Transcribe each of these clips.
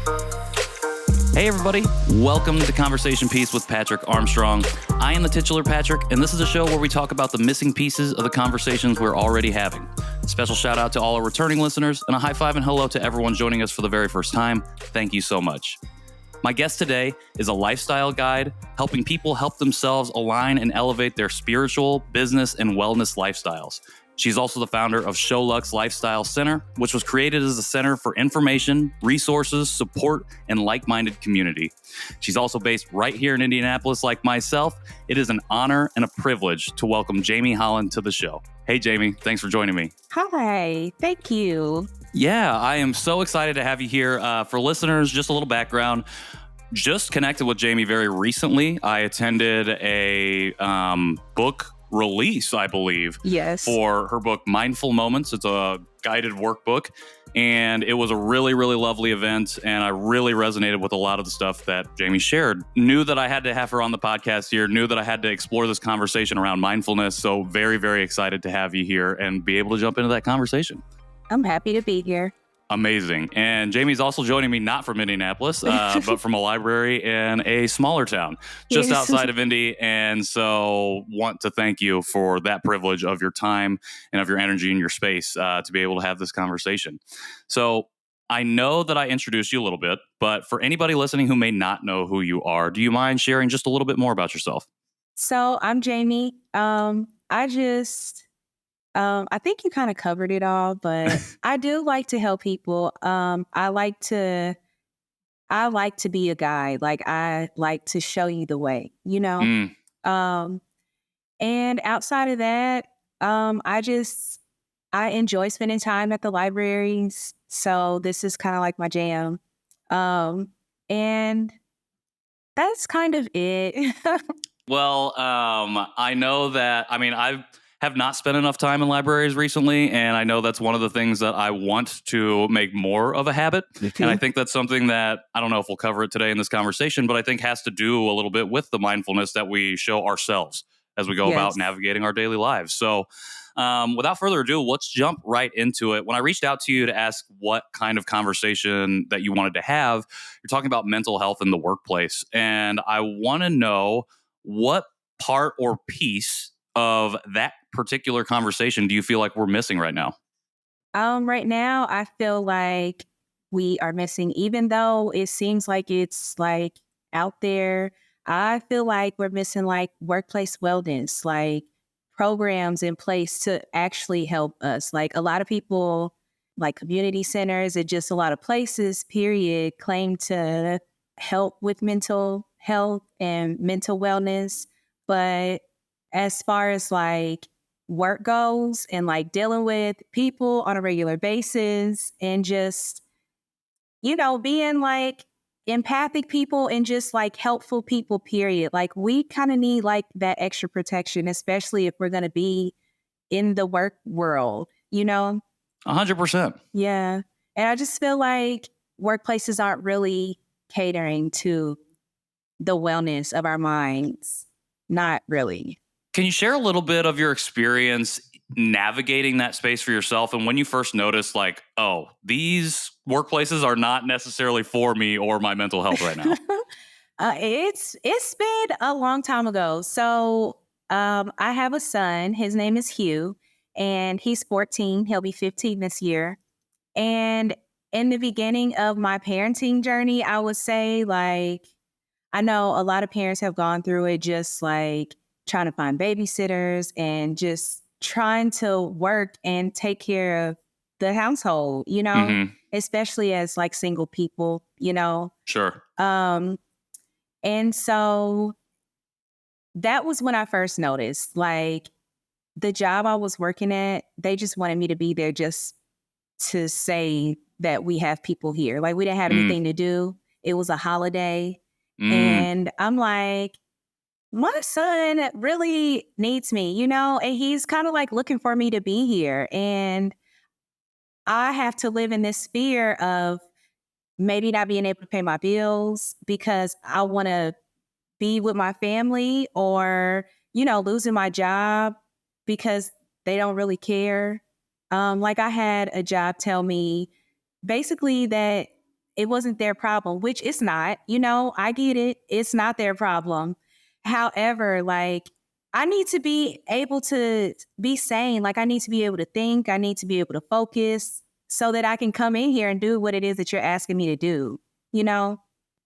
Hey everybody, welcome to Conversation Piece with Patrick Armstrong. I am the titular Patrick, and this is a show where we talk about the missing pieces of the conversations we're already having. Special shout out to all our returning listeners, and a high five and hello to everyone joining us for the very first time. Thank you so much. My guest today is a lifestyle guide helping people help themselves align and elevate their spiritual, business, and wellness lifestyles. She's also the founder of ShowLux Lifestyle Center, which was created as a center for information, resources, support, and like-minded community. She's also based right here in Indianapolis like myself. It is an honor and a privilege to welcome Jamie Holland to the show. Hey, Jamie, thanks for joining me. Hi, thank you. Yeah, I am so excited to have you here. For listeners, just a little background. Just connected with Jamie very recently. I attended a book release, I believe, for her book, Mindful Moments. It's a guided workbook, and it was a really, really lovely event, and I really resonated with a lot of the stuff that Jamie shared. Knew that I had to have her on the podcast here, knew that I had to explore this conversation around mindfulness, so very, very excited to have you here and be able to jump into that conversation. I'm happy to be here. Amazing. And Jamie's also joining me not from Indianapolis, but from a library in a smaller town just outside of Indy. And so want to thank you for that privilege of your time and of your energy and your space to be able to have this conversation. So I know that I introduced you a little bit, but for anybody listening who may not know who you are, do you mind sharing just a little bit more about yourself? So I'm Jamie. I think you kind of covered it all, but I do like to help people. I like to be a guide. Like I like to show you the way, you know? And outside of that, I enjoy spending time at the libraries. So this is kind of like my jam. And that's kind of it. Well, I know that, I have not spent enough time in libraries recently, and I know that's one of the things that I want to make more of a habit. And I think that's something that, I don't know if we'll cover it today in this conversation, but I think has to do a little bit with the mindfulness that we show ourselves as we go about navigating our daily lives. So without further ado, let's jump right into it. When I reached out to you to ask what kind of conversation that you wanted to have, you're talking about mental health in the workplace. And I want to know what part or piece of that particular conversation do you feel like we're missing right now? Right now, I feel like we are missing, even though it seems like it's like out there, I feel like we're missing like workplace wellness, like programs in place to actually help us. Like a lot of people, like community centers and just a lot of places, period, claim to help with mental health and mental wellness. But as far as like work goes and like dealing with people on a regular basis and just, being like empathic people and just like helpful people, period. Like we kind of need like that extra protection, especially if we're going to be in the work world, 100%. Yeah. And I just feel like workplaces aren't really catering to the wellness of our minds. Not really. Can you share a little bit of your experience navigating that space for yourself and when you first noticed like, oh, these workplaces are not necessarily for me or my mental health right now? It's been a long time ago. So I have a son. His name is Hugh, and he's 14. He'll be 15 this year. And in the beginning of my parenting journey, I would say like, I know a lot of parents have gone through it, just like trying to find babysitters and just trying to work and take care of the household, especially as like single people, Sure. And so that was when I first noticed, like the job I was working at, they just wanted me to be there just to say that we have people here. Like we didn't have anything to do. It was a holiday. And I'm like, my son really needs me, and he's kind of like looking for me to be here. And I have to live in this fear of maybe not being able to pay my bills because I want to be with my family or, losing my job because they don't really care. Like I had a job tell me basically that it wasn't their problem, which it's not. I get it. It's not their problem. However, like, I need to be able to be sane. Like, I need to be able to think. I need to be able to focus so that I can come in here and do what it is that you're asking me to do, you know?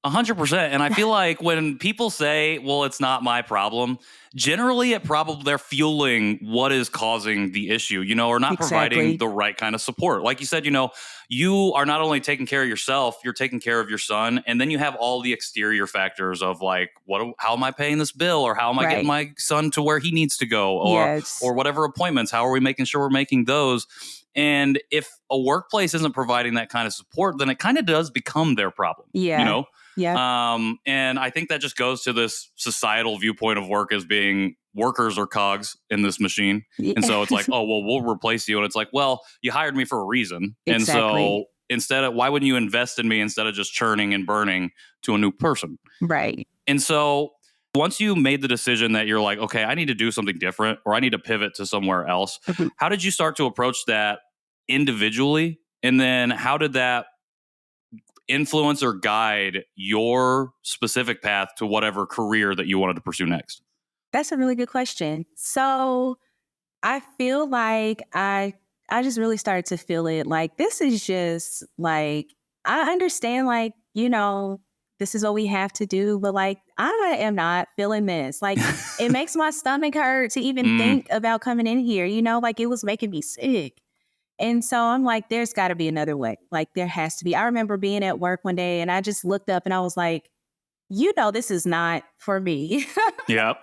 100%. And I feel like when people say, well, it's not my problem, generally they're fueling what is causing the issue, or not providing Exactly. the right kind of support. Like you said, you are not only taking care of yourself, you're taking care of your son. And then you have all the exterior factors of like, how am I paying this bill? Or how am I getting Right. my son to where he needs to go? Yes. Or whatever appointments, how are we making sure we're making those? And if a workplace isn't providing that kind of support, then it kind of does become their problem, Yeah. Yeah. And I think that just goes to this societal viewpoint of work as being workers or cogs in this machine. And so it's like, oh, well, we'll replace you. And it's like, well, you hired me for a reason. And so Exactly. why wouldn't you invest in me instead of just churning and burning to a new person? Right. And so once you made the decision that you're like, okay, I need to do something different or I need to pivot to somewhere else, Mhm. how did you start to approach that individually? And then how did that influence or guide your specific path to whatever career that you wanted to pursue next? That's a really good question. So I feel like I just really started to feel it. Like, this is just like, I understand, like, this is what we have to do, but like, I am not feeling this. Like, it makes my stomach hurt to even Mm, think about coming in here, like, it was making me sick. And so I'm like, there's got to be another way. Like, there has to be. I remember being at work one day and I just looked up and I was like, this is not for me. yep.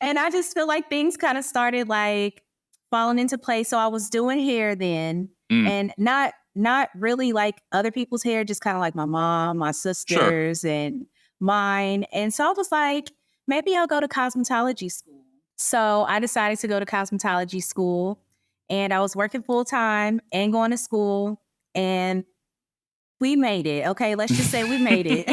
And I just feel like things kind of started like falling into place. So I was doing hair then, Mm, and not really like other people's hair, just kind of like my mom, my sure. sisters, and mine. And so I was like, maybe I'll go to cosmetology school. So I decided to go to cosmetology school, and I was working full time and going to school, and we made it. Okay, let's just say we made it.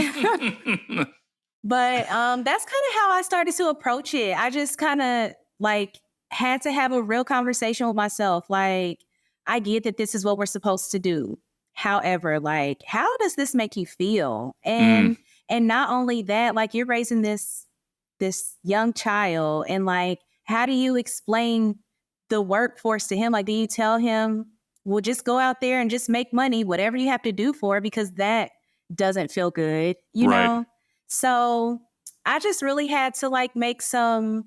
But that's kind of how I started to approach it. I just kind of like had to have a real conversation with myself. Like, I get that this is what we're supposed to do. However, like, how does this make you feel? Mm, And not only that, like, you're raising this young child, and like, how do you explain the workforce to him? Like, do you tell him, well, just go out there and just make money, whatever you have to do for it, because that doesn't feel good, right. So I just really had to like make some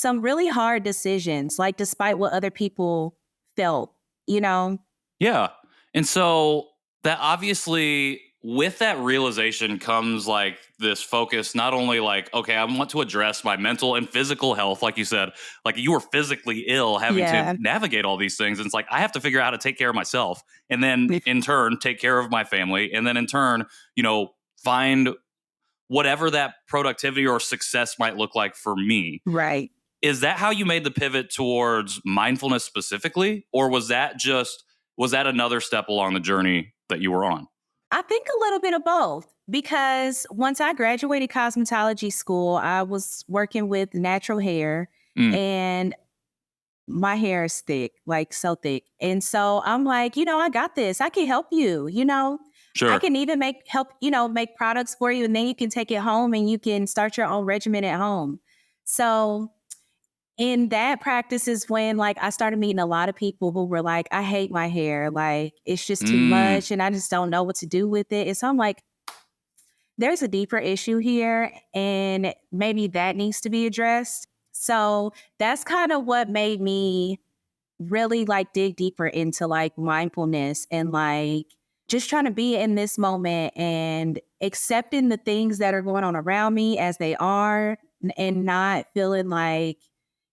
really hard decisions, like, despite what other people felt, you know? Yeah. And so that obviously with that realization comes like this focus, not only like, okay, I want to address my mental and physical health, like you said, like you were physically ill having to Yeah. navigate all these things. And it's like, I have to figure out how to take care of myself and then in turn take care of my family. And then in turn, find whatever that productivity or success might look like for me. Right. Is that how you made the pivot towards mindfulness specifically? Or was that another step along the journey that you were on? I think a little bit of both, because once I graduated cosmetology school, I was working with natural hair, Mm, and my hair is thick, like so thick. And so I'm like, I got this. I can help you. I sure. can even make products for you, and then you can take it home and you can start your own regimen at home. So in that practice is when like I started meeting a lot of people who were like, I hate my hair. Like, it's just too Mm, much and I just don't know what to do with it. And so I'm like, there's a deeper issue here, and maybe that needs to be addressed. So that's kind of what made me really like dig deeper into like mindfulness, and like just trying to be in this moment and accepting the things that are going on around me as they are, and not feeling like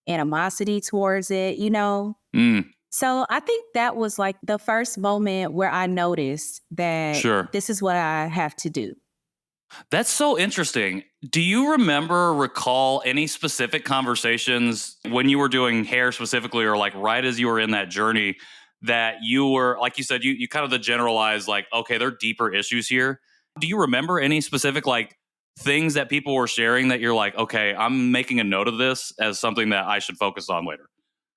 animosity towards it. mm, So I think that was like the first moment where I noticed that sure. this is what I have to do. That's so interesting. Do you recall any specific conversations when you were doing hair specifically, or like right as you were in that journey, that you were, like you said, you kind of the generalized, like, okay, there are deeper issues here. Do you remember any specific like things that people were sharing that you're like, okay, I'm making a note of this as something that I should focus on later?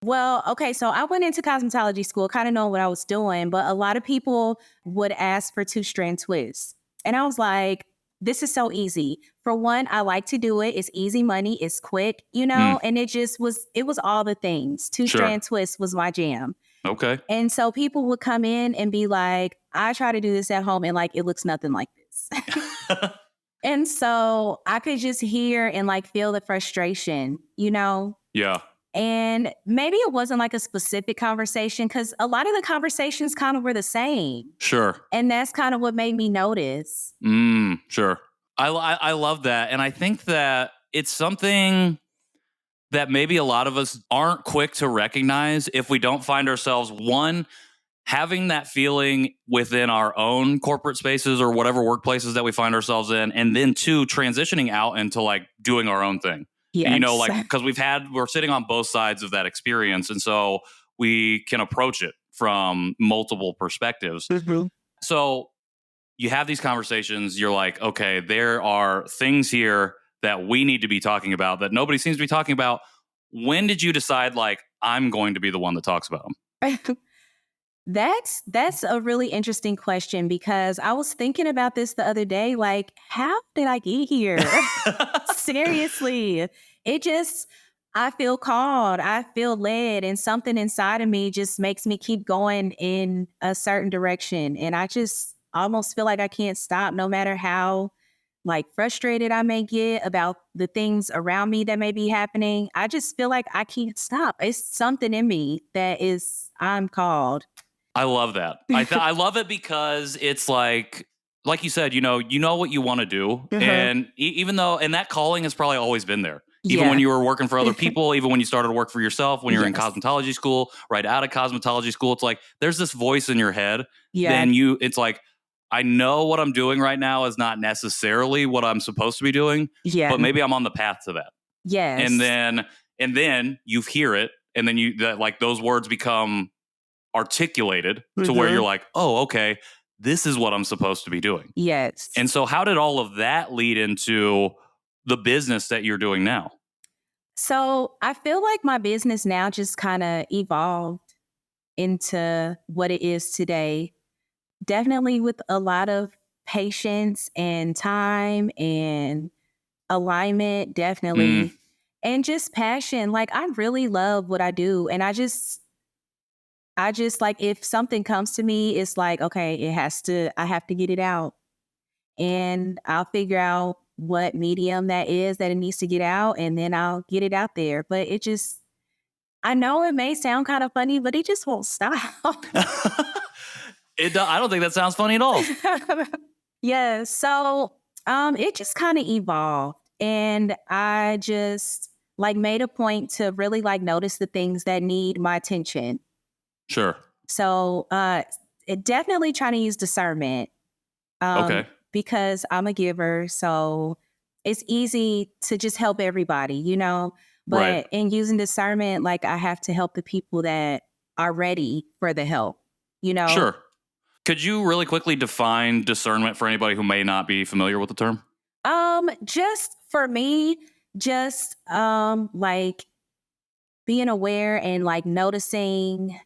Well, okay, so I went into cosmetology school, kind of knowing what I was doing, but a lot of people would ask for two-strand twists. And I was like, this is so easy. For one, I like to do it. It's easy money, it's quick, Mm, and it was all the things. sure. Two-strand twist was my jam. Okay. And so people would come in and be like, I try to do this at home and like it looks nothing like this. And so I could just hear and like feel the frustration. Yeah. And maybe it wasn't like a specific conversation because a lot of the conversations kind of were the same. Sure. And that's kind of what made me notice. Sure. I love that. And I think that it's something that maybe a lot of us aren't quick to recognize if we don't find ourselves, one, having that feeling within our own corporate spaces or whatever workplaces that we find ourselves in, and then two, transitioning out into like doing our own thing. Yes. Like, because we're sitting on both sides of that experience. And so we can approach it from multiple perspectives. Mhm. So you have these conversations, you're like, okay, there are things here that we need to be talking about that nobody seems to be talking about. When did you decide, like, I'm going to be the one that talks about them? That's a really interesting question because I was thinking about this the other day. Like, how did I get here? Seriously. It just, I feel called, I feel led, and something inside of me just makes me keep going in a certain direction. And I just almost feel like I can't stop no matter how like frustrated I may get about the things around me that may be happening. I just feel like I can't stop. It's something in me that is, I'm called. I love that. I love it because it's like you said, you know what you want to do, Uh-huh. and even though, and that calling has probably always been there. Even when Yeah. you were working for other people, even when you started to work for yourself, when you're in Yes. cosmetology school, right out of cosmetology school, it's like there's this voice in your head. Yeah. It's like, I know what I'm doing right now is not necessarily what I'm supposed to be doing, Yeah. but maybe I'm on the path to that. And Yes. then you hear it, and then like those words become articulated to where you're Mhm. like, oh, okay, this is what I'm supposed to be doing. Yes. And so, how did all of that lead into the business that you're doing now? So I feel like my business now just kind of evolved into what it is today. Definitely with a lot of patience and time and alignment, Mm, definitely. And just passion. Like I really love what I do. And I just like if something comes to me, it's like, okay, I have to get it out. And I'll figure out what medium that is that it needs to get out, and then I'll get it out there. But I know it may sound kind of funny, but it just won't stop. I don't think that sounds funny at all. Yeah. So it just kind of evolved. And I just like made a point to really like notice the things that need my attention. Sure. So definitely trying to use discernment Okay. because I'm a giver. So it's easy to just help everybody. Right. But in using discernment, like I have to help the people that are ready for the help, you know? Sure. Could you really quickly define discernment for anybody who may not be familiar with the term? Just for me, just like being aware and like noticing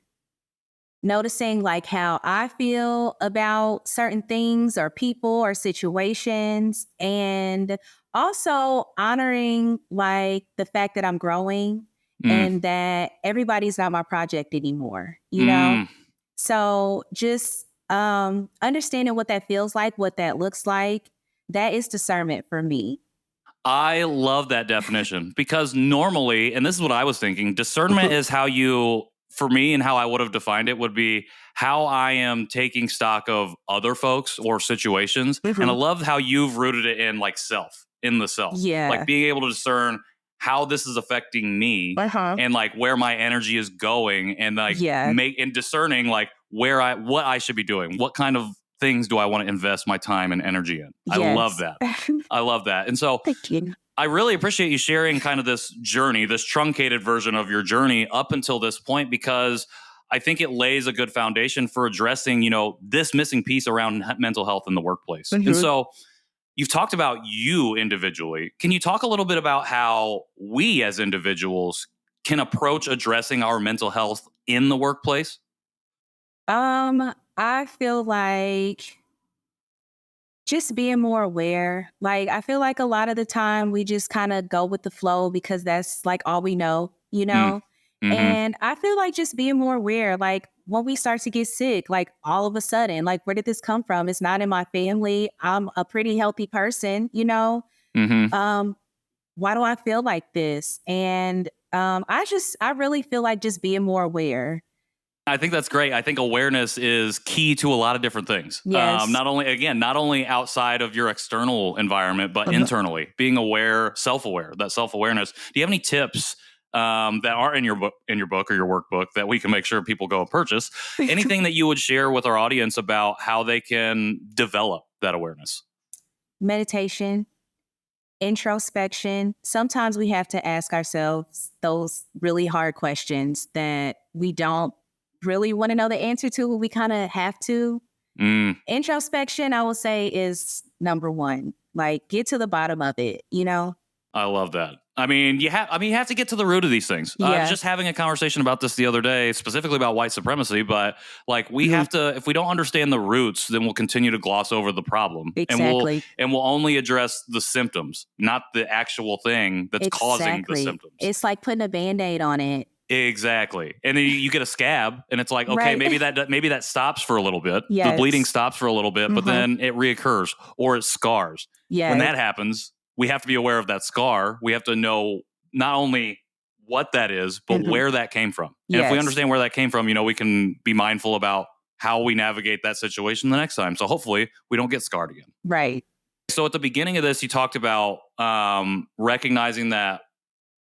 like how I feel about certain things or people or situations, and also honoring like the fact that I'm growing Mm, and that everybody's not my project anymore. mm. So just understanding what that feels like, what that looks like, that is discernment for me. I love that definition because normally, and this is what I was thinking, discernment is how for me, and how I would have defined it would be how I am taking stock of other folks or situations. And I Mhm. love how you've rooted it in like in the self, like Yeah. being able to discern how this is affecting me Uh-huh. and like where my energy is going, and like Yeah. discerning like what I should be doing, what kind of things do I want to invest my time and energy in. I love Yes. that. I love that. And so Thank you. I really appreciate you sharing kind of this journey, this truncated version of your journey up until this point, because I think it lays a good foundation for addressing, this missing piece around mental health in the workplace. And Mhm. so you've talked about you individually. Can you talk a little bit about how we as individuals can approach addressing our mental health in the workplace? I feel like just being more aware. Like, I feel like a lot of the time we just kind of go with the flow because that's like all we know, you Mm. know? Hmm. And I feel like just being more aware, like when we start to get sick, like all of a sudden, like where did this come from? It's not in my family. I'm a pretty healthy person, you know? Hmm. Um, why do I feel like this? And I really feel like just being more aware. I think that's great. I think awareness is key to a lot of different things. Yes. Not only outside of your external environment, but Uh-huh. internally, being aware, self-aware, that self-awareness. Do you have any tips that are in your book or your workbook that we can make sure people go and purchase? Anything that you would share with our audience about how they can develop that awareness? Meditation, introspection. Sometimes we have to ask ourselves those really hard questions that we don't really want to know the answer to, but we kind of have to. Mm. Introspection, I will say, is number one. Like, get to the bottom of it, you know? I love that. I mean, you have to get to the root of these things. I was Yeah. just having a conversation about this the other day, specifically about white supremacy. But like, we Mhm. have to, if we don't understand the roots, then we'll continue to gloss over the problem, Exactly. and we'll only address the symptoms, not the actual thing that's causing the Exactly. symptoms. It's like putting a band-aid on it. Exactly. And then you get a scab, and it's like, okay, Right. maybe that stops for a little bit. The bleeding Yes. stops for a little bit, but Hmm. then it reoccurs or it scars. When Yes. that happens, we have to be aware of that scar. We have to know not only what that is, but Hmm. where that came from. And if we Yes. understand where that came from, we can be mindful about how we navigate that situation the next time. So hopefully we don't get scarred again. Right. So at the beginning of this, you talked about recognizing that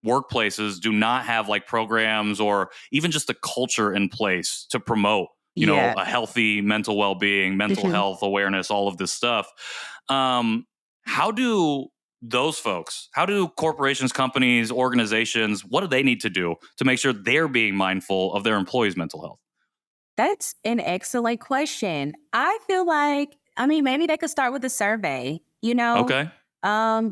workplaces do not have like programs or even just a culture in place to promote Yeah. a healthy mental well-being, mental Hmm. health awareness, all of this stuff. um how do how do corporations, companies, organizations, what do they need to do to make sure they're being mindful of their employees' mental health? That's an excellent question. I feel like, I mean, maybe they could start with a survey, you know, Okay.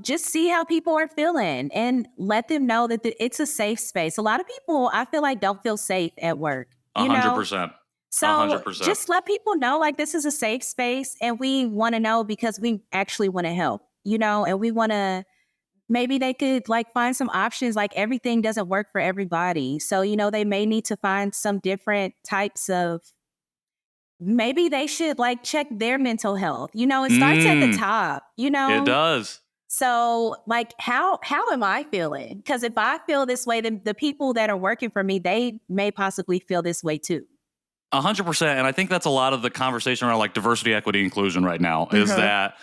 just see how people are feeling and let them know that it's a safe space. A lot of people, I feel like, don't feel safe at work, A you hundred know? percent a So hundred percent just let people know like this is a safe space and we want to know because we actually want to help, you know, and we want to maybe they could like find some options. Like everything doesn't work for everybody. So, you know, they may need to find some different types of maybe they should like check their mental health. You know, it starts at the mm, top, you it know? does. So, like, how am I feeling? Because if I feel this way, then the people that are working for me, they may possibly feel this way too. 100%. And I think that's a lot of the conversation around like diversity, equity, inclusion right now is Mhm. that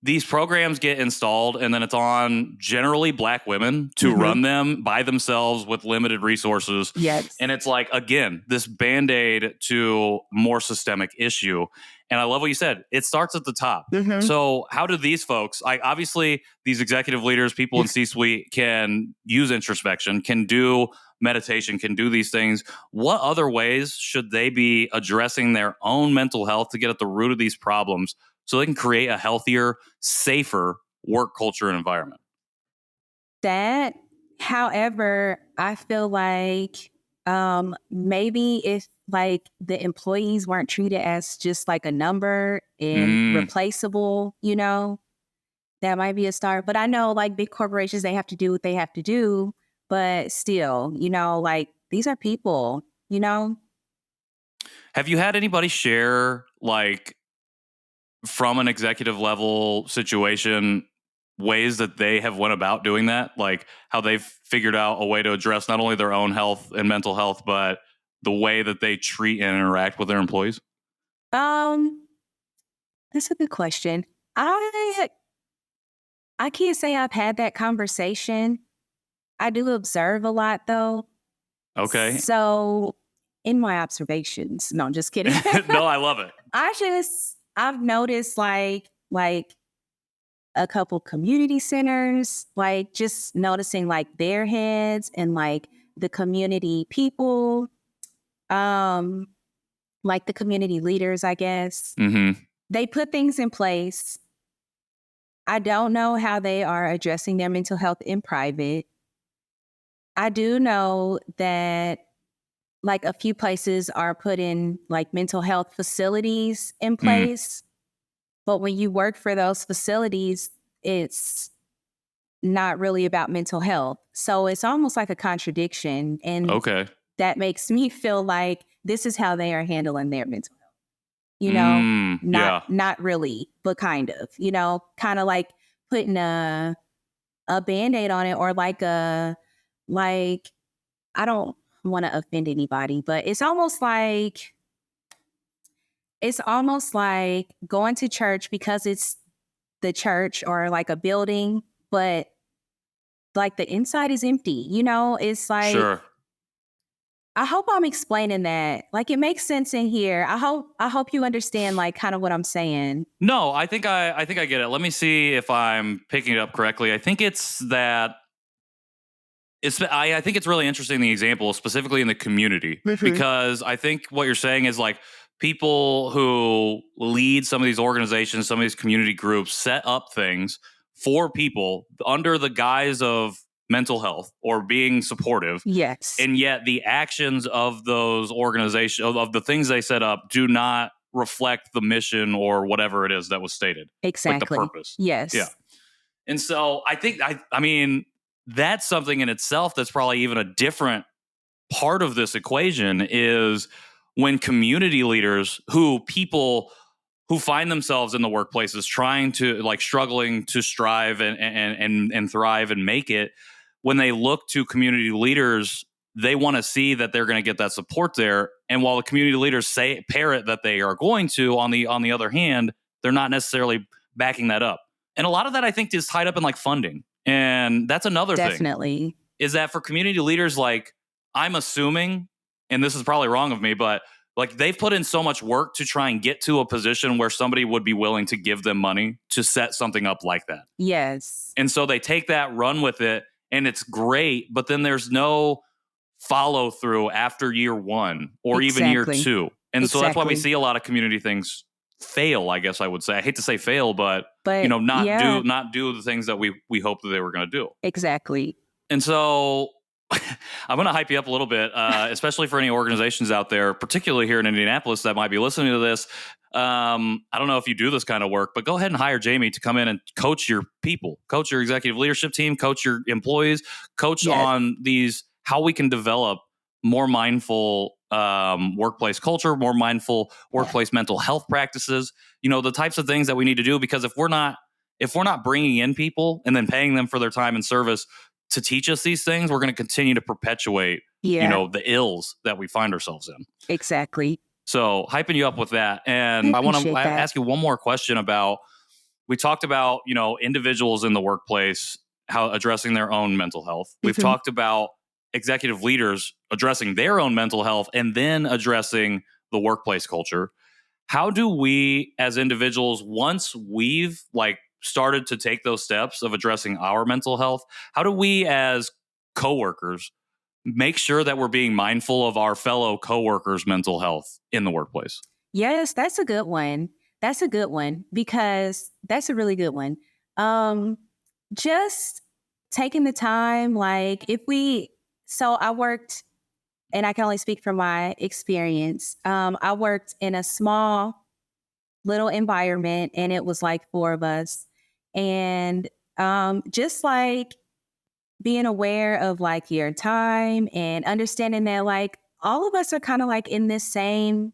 these programs get installed and then it's on generally black women to Mhm. run them by themselves with limited resources. Yes. And it's like, again, this band aid to more systemic issue. And I love what you said. It starts at the top. Mhm. So, how do these folks, obviously, these executive leaders, people in C suite can use introspection, can do meditation, can do these things. What other ways should they be addressing their own mental health to get at the root of these problems so they can create a healthier, safer work culture and environment? That, however, I feel like maybe if like the employees weren't treated as just like a number and Mm, replaceable, you know, that might be a start. But I know like big corporations, they have to do what they have to do. But still, you know, like these are people, you know? have you had anybody share, like, from an executive level situation, ways that they have went about doing that, like how they've figured out a way to address not only their own health and mental health, but the way that they treat and interact with their employees? Um, that's a good question. I I can't say I've had that conversation. I do observe a lot though. Okay. So in my observations, no, I'm just kidding. No, I love it. I've noticed like a couple community centers, like just noticing like their heads and like the community people, um, like the community leaders, I guess. Hmm. They put things in place. I don't know how they are addressing their mental health in private. I do know that like a few places are putting like mental health facilities in Mm, place. But when you work for those facilities, it's not really about mental health. So it's almost like a contradiction. And okay. that makes me feel like this is how they are handling their mental health. You know, Yeah. not really, but kind of, kind of like putting a band-aid on it, or like I don't want to offend anybody, but it's almost like going to church because it's the church or like a building, but like the inside is empty. It's like, Sure. I hope I'm explaining that. Like it makes sense in here. I hope you understand like kind of what I'm saying. No, I think I get it. Let me see if I'm picking it up correctly. I think it's that I think it's really interesting, the example specifically in the community, Mhm. because I think what you're saying is like people who lead some of these organizations, some of these community groups set up things for people under the guise of mental health or being supportive, Yes, and yet the actions of those organizations, of the things they set up, do not reflect the mission or whatever it is that was stated, like the exactly. purpose. Yeah. Yes. And so I think I mean that's something in itself that's probably even a different part of this equation, is when community leaders, who people who find themselves in the workplaces trying to, like, struggling to strive and thrive and make it, when they look to community leaders, they want to see that they're going to get that support there. And while the community leaders say parrot that they are going to, on the other hand, they're not necessarily backing that up. And a lot of that, I think, is tied up in like funding. And that's another thing, Definitely. is that for community leaders, like, I'm assuming, and this is probably wrong of me, but like they've put in so much work to try and get to a position where somebody would be willing to give them money to set something up like that. Yes. And so they take that, run with it, and it's great, but then there's no follow through after year one or even year Exactly. two. And so that's why we Exactly. see a lot of community things fail, I guess I would say. I hate to say fail, but But not yeah, do the things that we hoped that they were going to do. exactly. And so I'm going to hype you up a little bit, especially for any organizations out there, particularly here in Indianapolis, that might be listening to this. I don't know if you do this kind of work, but go ahead and hire Jamie to come in and coach your people, coach your executive leadership team, coach your employees, coach Yes. on these, how we can develop more mindful workplace culture, more mindful workplace mental health practices, the types of things that we need to do. Because if we're not bringing in people and then paying them for their time and service to teach us these things, we're going to continue to perpetuate, Yeah, the ills that we find ourselves in. exactly. So hyping you up with that. I And I want to appreciate that. ask you one more question about, we talked about, individuals in the workplace, how addressing their own mental health. We've Mhm. talked about executive leaders addressing their own mental health and then addressing the workplace culture. How do we as individuals, once we've like started to take those steps of addressing our mental health, how do we as coworkers make sure that we're being mindful of our fellow coworkers' mental health in the workplace? Yes, that's a good one. That's a good one because that's a really good one. Um, just taking the time, like so I worked, and I can only speak from my experience. I worked in a small little environment, and it was like four of us. And just like being aware of like your time and understanding that like all of us are kind of like in this same,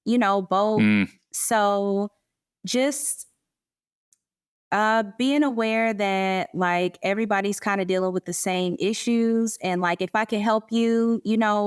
boat. Mm, So just being aware that like everybody's kind of dealing with the same issues, and like if I can help you,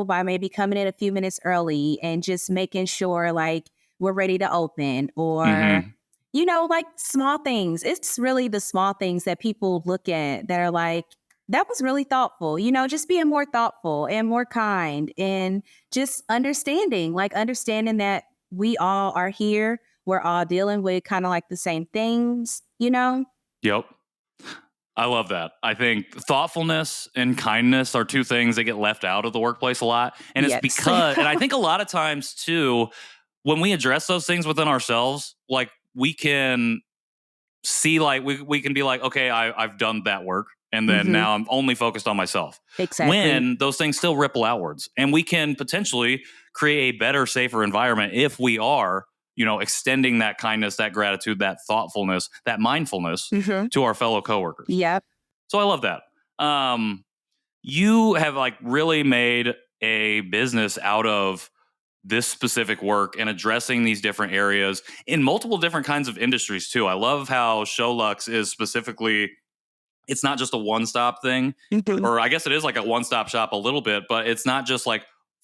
by maybe coming in a few minutes early and just making sure like we're ready to open, or hmm. like small things. It's really the small things that people look at that are like, that was really thoughtful, just being more thoughtful and more kind, and just understanding that we all are here. We're all dealing with kind of like the same things. Yep. I love that. I think thoughtfulness and kindness are two things that get left out of the workplace a lot. And it's Yes. because, and I think a lot of times too, when we address those things within ourselves, like we can see, like we can be like, okay, I've done that work And then now I'm only focused on myself. Exactly. When those things still ripple outwards. And we can potentially create a better, safer environment if we are, extending that kindness, that gratitude, that thoughtfulness, that mindfulness to our fellow coworkers. Yep. So I love that. You have really made a business out of this specific work and addressing these different areas in multiple different kinds of industries too. I love how ShowLux is specifically, it's not just a one-stop thing, or I guess it is like a one-stop shop a little bit, but it's not just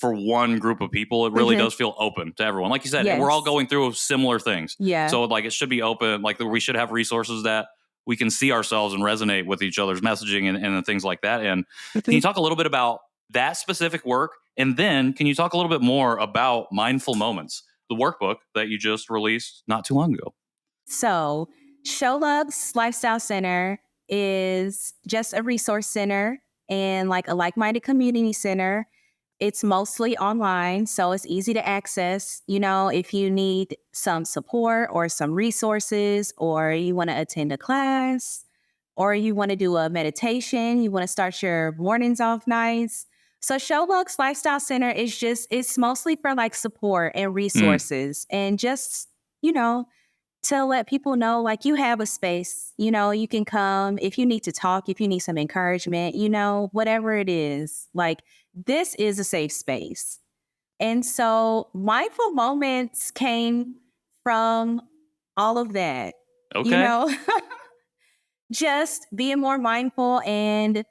for one group of people. It really does feel open to everyone. Like you said, we're all going through similar things. Yeah. So it should be open. We should have resources that we can see ourselves and resonate with each other's messaging and things like that. And can you talk a little bit about that specific work? And then can you talk a little bit more about Mindful Moments, the workbook that you just released not too long ago? So ShowLux Lifestyle Center is just a resource center and a like-minded community center. It's mostly online, so it's easy to access. If you need some support or some resources, or you want to attend a class, or you want to do a meditation, you want to start your mornings off nice. So ShowLux Lifestyle Center it's mostly for support and resources and just, to let people know you have a space, you can come if you need to talk, if you need some encouragement, whatever it is, this is a safe space. And so Mindful Moments came from all of that, Okay. Just being more mindful. And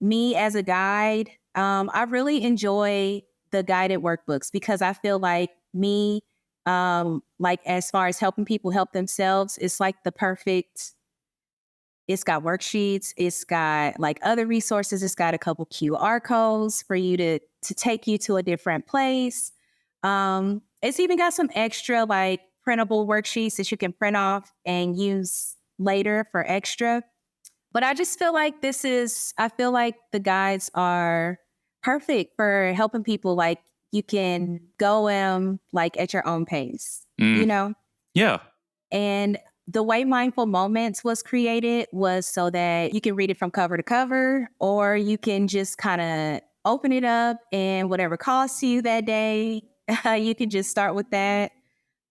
me as a guide, I really enjoy the guided workbooks because I feel like me, as far as helping people help themselves, it's it's got worksheets, it's got other resources, it's got a couple QR codes for you to take you to a different place. It's even got some extra printable worksheets that you can print off and use later for extra. But I just feel like I feel like the guides are perfect for helping people. You can go at your own pace, Yeah. And the way Mindful Moments was created was so that you can read it from cover to cover, or you can just kind of open it up and whatever calls to you that day, you can just start with that.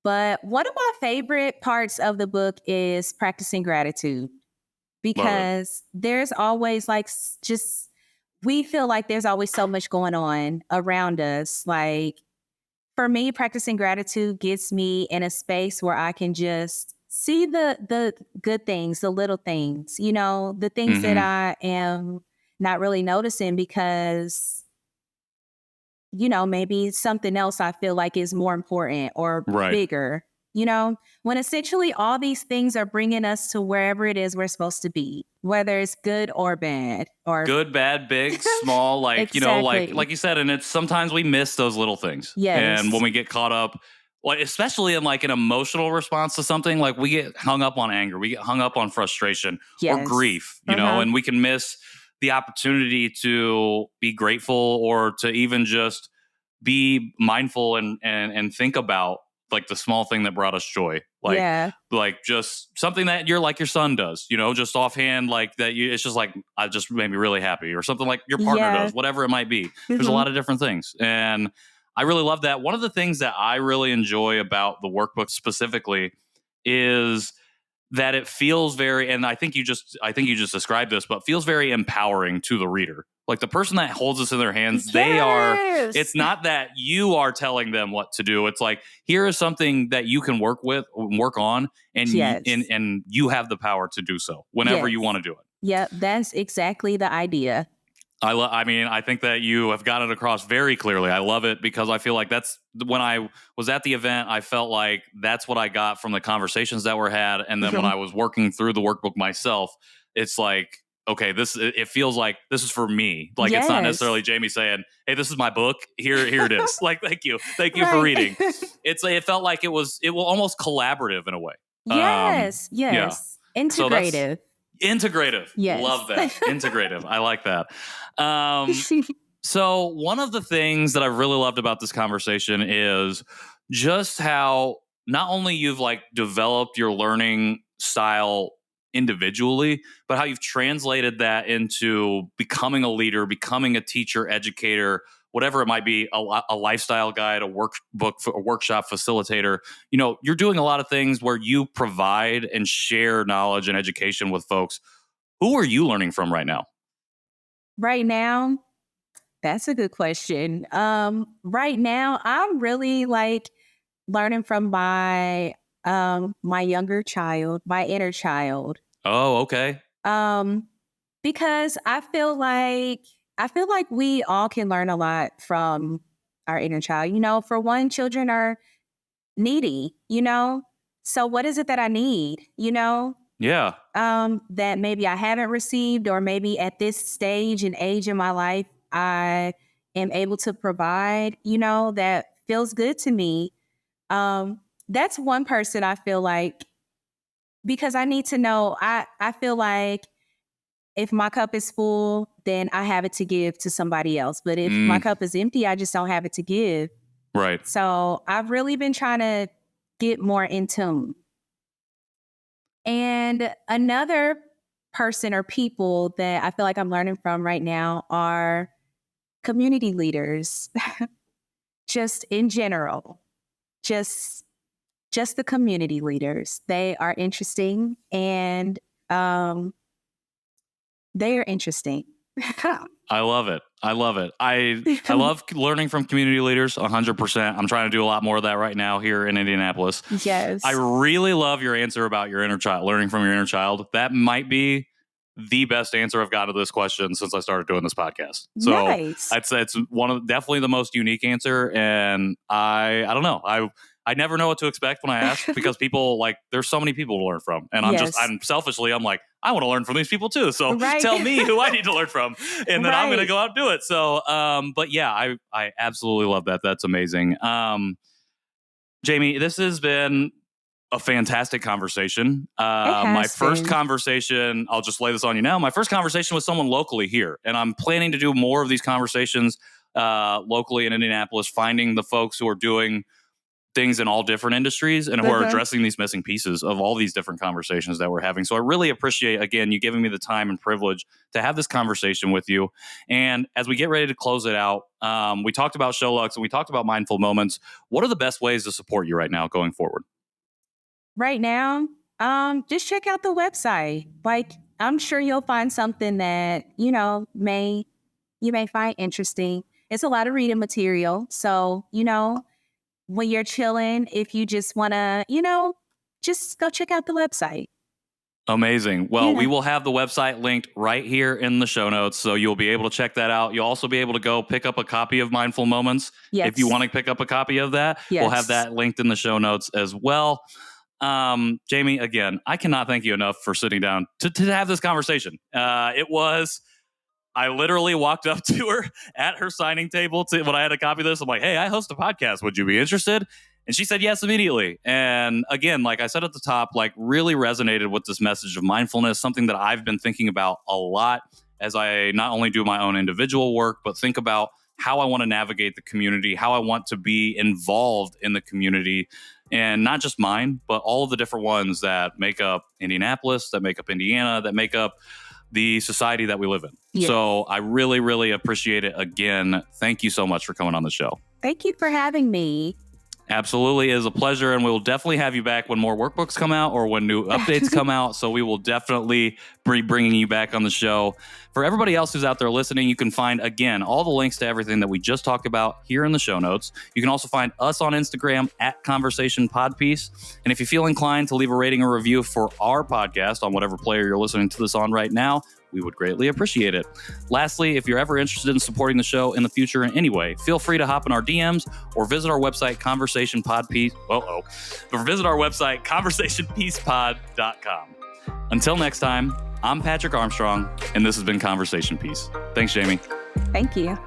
But one of my favorite parts of the book is practicing gratitude, because there's always we feel like there's always so much going on around us. For me, practicing gratitude gets me in a space where I can just see the good things, the little things, the things that I am not really noticing because, maybe something else I feel like is more important or bigger, when essentially all these things are bringing us to wherever it is we're supposed to be, whether it's good or bad, or good, bad, big, small, Exactly. like you said, and it's sometimes we miss those little things. Yes. And when we get caught up, especially in an emotional response to something, we get hung up on anger, we get hung up on frustration or grief, and we can miss the opportunity to be grateful or to even just be mindful and think about the small thing that brought us joy. Just something that your son does, just offhand, it's just I just made me really happy, or something your partner does, whatever it might be. There's a lot of different things. And I really love that. One of the things that I really enjoy about the workbook specifically is that it feels very, and I think you just described this, but feels very empowering to the reader. The person that holds this in their hands, it's not that you are telling them what to do. It's here is something that you can work on, and and you have the power to do so whenever you want to do it. Yep, that's exactly the idea. I think that you have got it across very clearly. I love it because I feel like that's when I was at the event, I felt like that's what I got from the conversations that were had. And then when I was working through the workbook myself, it's okay, it feels like this is for me. It's not necessarily Jamie saying, "Hey, this is my book. Here it is." Thank you for reading. It felt like it was almost collaborative in a way. Yes. Yeah. Integrative. Integrative. Yes. Love that. Integrative. I like that. So one of the things that I've really loved about this conversation is just how not only you've developed your learning style individually, but how you've translated that into becoming a leader, becoming a teacher, educator, whatever it might be, a lifestyle guide, a workbook, a workshop facilitator. You're doing a lot of things where you provide and share knowledge and education with folks. Who are you learning from right now? Right now, that's a good question. Right now, I'm really like learning from my younger child, my inner child. Oh, okay. Because I feel like we all can learn a lot from our inner child. For one, children are needy, So what is it that I need, Yeah. that maybe I haven't received, or maybe at this stage and age in my life, I am able to provide, that feels good to me. That's one person I feel like, because I need to know, I feel like if my cup is full, then I have it to give to somebody else. But if my cup is empty, I just don't have it to give. Right. So I've really been trying to get more in tune. And another person or people that I feel like I'm learning from right now are community leaders, just in general, just the community leaders. They are interesting, and they are interesting. I love it. I love it. I love learning from community leaders 100%. I'm trying to do a lot more of that right now here in Indianapolis. Yes. I really love your answer about your inner child, learning from your inner child. That might be the best answer I've gotten to this question since I started doing this podcast. So Nice. I'd say it's definitely the most unique answer. And I don't know. I never know what to expect when I ask, because people, like, there's so many people to learn from. And I'm selfishly, I'm like, I want to learn from these people too. So tell me who I need to learn from, and then I'm going to go out and do it. So, but yeah, I absolutely love that. That's amazing. Jamie, this has been a fantastic conversation. My first conversation, I'll just lay this on you now. My first conversation with someone locally here, and I'm planning to do more of these conversations locally in Indianapolis, finding the folks who are doing things in all different industries and who are addressing these missing pieces of all these different conversations that we're having. So I really appreciate, again, you giving me the time and privilege to have this conversation with you. And as we get ready to close it out, we talked about Show Lux and we talked about mindful moments. What are the best ways to support you right now going forward? Right now, just check out the website. Like, I'm sure you'll find something that, you may find interesting. It's a lot of reading material. So, when you're chilling, if you just want to, just go check out the website. Amazing. Well, we will have the website linked right here in the show notes, so you'll be able to check that out. You'll also be able to go pick up a copy of Mindful Moments. Yes. If you want to pick up a copy of that. Yes. We'll have that linked in the show notes as well. Jamie, again, I cannot thank you enough for sitting down to have this conversation. I literally walked up to her at her signing table when I had a copy of this. I'm like, hey, I host a podcast. Would you be interested? And she said yes immediately. And again, like I said at the top, like really resonated with this message of mindfulness, something that I've been thinking about a lot as I not only do my own individual work, but think about how I want to navigate the community, how I want to be involved in the community, and not just mine, but all of the different ones that make up Indianapolis, that make up Indiana, that make up the society that we live in. Yes. So I really, really appreciate it. Again, thank you so much for coming on the show. Thank you for having me. Absolutely. It is a pleasure. And we will definitely have you back when more workbooks come out or when new updates come out. So we will definitely be bringing you back on the show. For everybody else who's out there listening, you can find, again, all the links to everything that we just talked about here in the show notes. You can also find us on Instagram at Conversation Podpiece. And if you feel inclined to leave a rating or review for our podcast on whatever player you're listening to this on right now, we would greatly appreciate it. Lastly, if you're ever interested in supporting the show in the future in any way, feel free to hop in our DMs or visit our website, conversationpiece.com. Until next time, I'm Patrick Armstrong, and this has been Conversation Piece. Thanks, Jamie. Thank you.